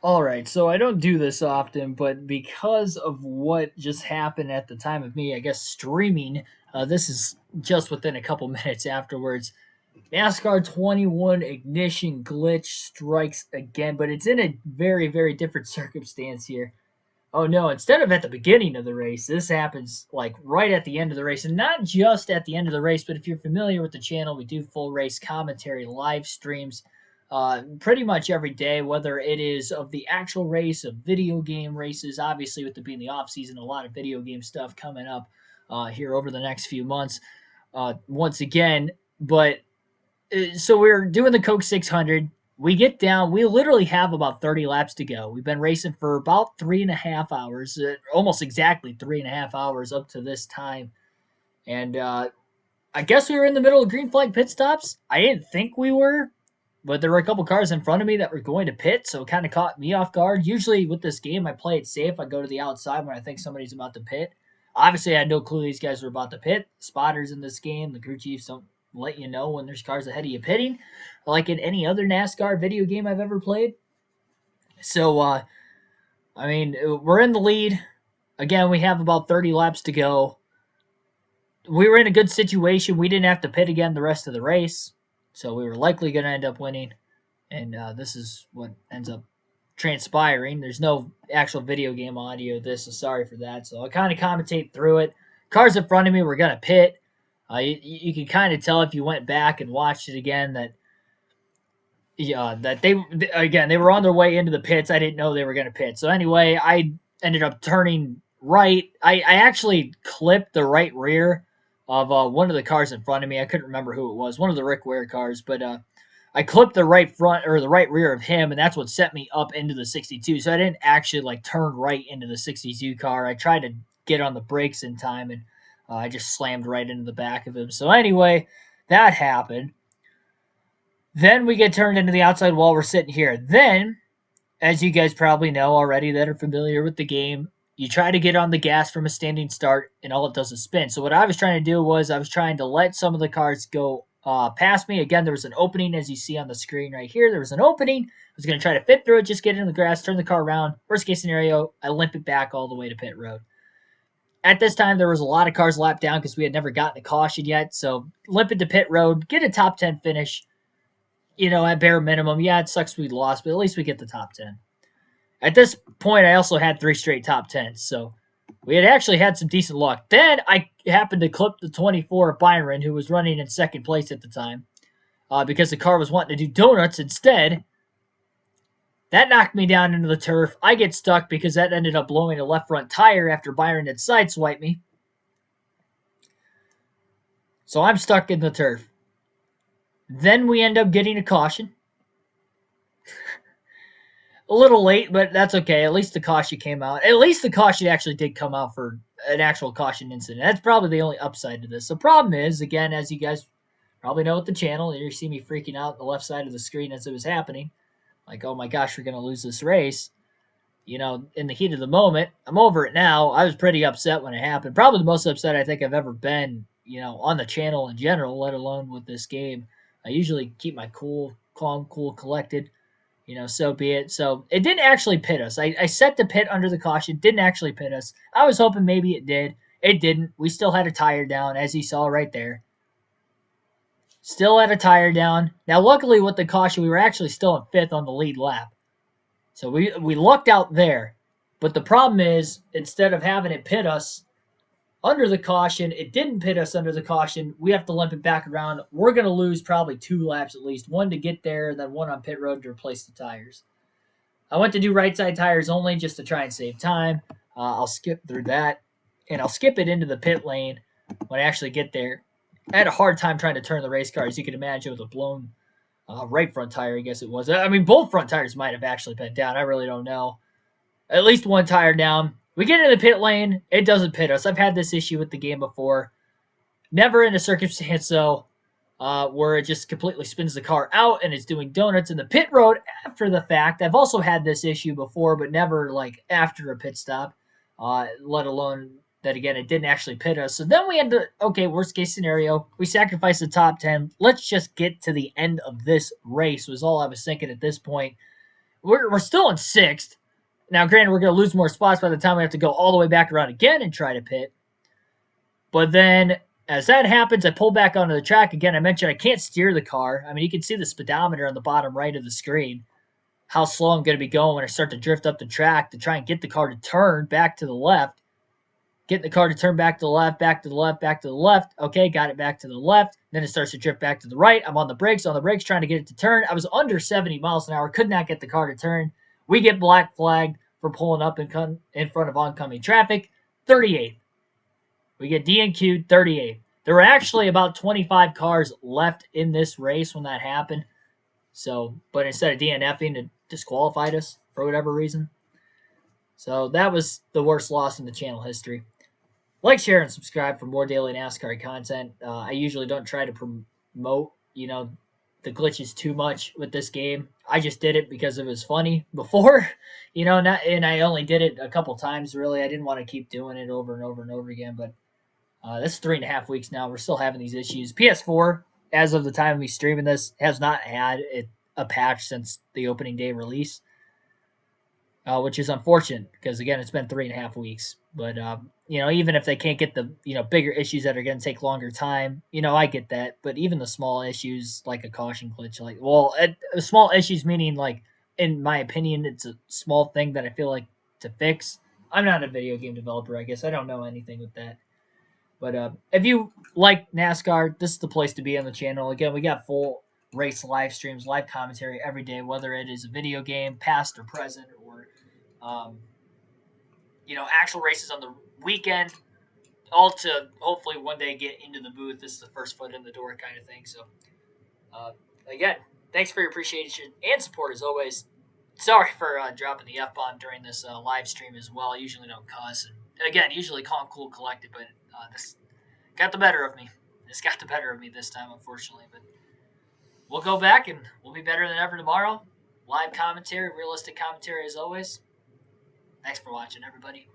All right, so I don't do this often, but because of what just happened at the time of me, I guess streaming, this is just within a couple minutes afterwards. NASCAR 21 ignition glitch strikes again, but it's in a very, very different circumstance here. Oh no, instead of at the beginning of the race, this happens like right at the end of the race. And not just at the end of the race, but if you're familiar with the channel, we do full race commentary live streams pretty much every day, whether it is of the actual race, of video game races. Obviously, with it being the off season, a lot of video game stuff coming up here over the next few months. Once again, but so we're doing the Coke 600. We get down. We literally have about 30 laps to go. We've been racing for about 3.5 hours, almost exactly 3.5 hours up to this time. And I guess we were in the middle of green flag pit stops. I didn't think we were, but there were a couple cars in front of me that were going to pit, so it kind of caught me off guard. Usually with this game, I play it safe. I go to the outside when I think somebody's about to pit. Obviously, I had no clue these guys were about to pit. Spotters in this game, the crew chiefs don't let you know when there's cars ahead of you pitting, like in any other NASCAR video game I've ever played. So, I mean, we're in the lead. Again, we have about 30 laps to go. We were in a good situation. We didn't have to pit again the rest of the race, so we were likely going to end up winning. And this is what ends up transpiring. There's no actual video game audio of this, so sorry for that. So I kind of commentate through it. Cars in front of me were going to pit. You can kind of tell if you went back and watched it again that that they were on their way into the pits. I didn't know they were going to pit. So anyway, I ended up turning right. I actually clipped the right rear of one of the cars in front of me. I couldn't remember who it was. One of the Rick Ware cars, but I clipped the right front or the right rear of him, and that's what set me up into the 62. So I didn't actually like turn right into the 62 car. I tried to get on the brakes in time, and I just slammed right into the back of him. So anyway, that happened. Then we get turned into the outside wall. We're sitting here. Then, as you guys probably know already that are familiar with the game, you try to get on the gas from a standing start, and all it does is spin. So what I was trying to do was I was trying to let some of the cars go past me. Again, there was an opening, as you see on the screen right here. There was an opening. I was going to try to fit through it, just get in the grass, turn the car around. Worst case scenario, I limp it back all the way to pit road. At this time, there was a lot of cars lapped down because we had never gotten a caution yet. So limp it to pit road, get a top 10 finish, at bare minimum. Yeah, it sucks we lost, but at least we get the top 10. At this point, I also had 3 straight top 10s, so we had actually had some decent luck. Then I happened to clip the 24 Byron, who was running in second place at the time, because the car was wanting to do donuts instead. That knocked me down into the turf. I get stuck because that ended up blowing a left front tire after Byron had sideswiped me. So I'm stuck in the turf. Then we end up getting a caution. A little late, but that's okay. At least the caution came out. At least the caution actually did come out for an actual caution incident. That's probably the only upside to this. The problem is, again, as you guys probably know with the channel, you see me freaking out on the left side of the screen as it was happening. Like, oh my gosh, we're going to lose this race. In the heat of the moment, I'm over it now. I was pretty upset when it happened. Probably the most upset I think I've ever been, on the channel in general, let alone with this game. I usually keep my cool, calm, cool, collected. So be it. So it didn't actually pit us. I set the pit under the caution, didn't actually pit us. I was hoping maybe it did. It didn't. We still had a tire down, as you saw right there. Still had a tire down. Now, luckily with the caution, we were actually still in fifth on the lead lap. So we lucked out there. But the problem is, instead of having it pit us under the caution, it didn't pit us under the caution. We have to limp it back around. We're going to lose probably 2 laps at least. One to get there, then one on pit road to replace the tires. I went to do right side tires only just to try and save time. I'll skip through that, and I'll skip it into the pit lane when I actually get there. I had a hard time trying to turn the race car, as you can imagine, with a blown right front tire, I guess it was. I mean, both front tires might have actually been down. I really don't know. At least one tire down. We get into the pit lane. It doesn't pit us. I've had this issue with the game before. Never in a circumstance, though, where it just completely spins the car out and it's doing donuts in the pit road after the fact. I've also had this issue before, but never like after a pit stop, let alone that, again, it didn't actually pit us. So then we end up, okay, worst case scenario, we sacrifice the top 10. Let's just get to the end of this race was all I was thinking at this point. We're still in sixth. Now, granted, we're going to lose more spots by the time we have to go all the way back around again and try to pit. But then, as that happens, I pull back onto the track again. I mentioned I can't steer the car. I mean, you can see the speedometer on the bottom right of the screen, how slow I'm going to be going when I start to drift up the track to try and get the car to turn back to the left. Getting the car to turn back to the left, back to the left, back to the left. Okay, got it back to the left. Then it starts to drift back to the right. I'm on the brakes, trying to get it to turn. I was under 70 miles an hour, could not get the car to turn. We get black flagged for pulling up in front of oncoming traffic. 38th. We get DNQ'd 38th. There were actually about 25 cars left in this race when that happened. So, but instead of DNFing, it disqualified us for whatever reason. So that was the worst loss in the channel history. Like, share, and subscribe for more daily NASCAR content. I usually don't try to promote, the glitches too much with this game. I just did it because it was funny before, and I only did it a couple times, really. I didn't want to keep doing it over and over and over again, but that's 3.5 weeks now. We're still having these issues. PS4, as of the time of me streaming this, has not had a patch since the opening day release, which is unfortunate because, again, it's been 3.5 weeks. But even if they can't get the bigger issues that are going to take longer time, I get that. But even the small issues like a caution glitch, small issues meaning, like, in my opinion, it's a small thing that I feel like to fix. I'm not a video game developer, I guess. I don't know anything with that. But if you like NASCAR, this is the place to be on the channel. Again, we got full race live streams, live commentary every day, whether it is a video game, past or present, or um, actual races on the weekend. All to hopefully one day get into the booth. This is the first foot in the door kind of thing. So, uh, again, thanks for your appreciation and support as always. Sorry for dropping the F bomb during this live stream as well. I usually don't cuss. And again, usually calm, cool, collected, but this got the better of me. This got the better of me this time, unfortunately. But we'll go back and we'll be better than ever tomorrow. Live commentary, realistic commentary as always. Thanks for watching, everybody.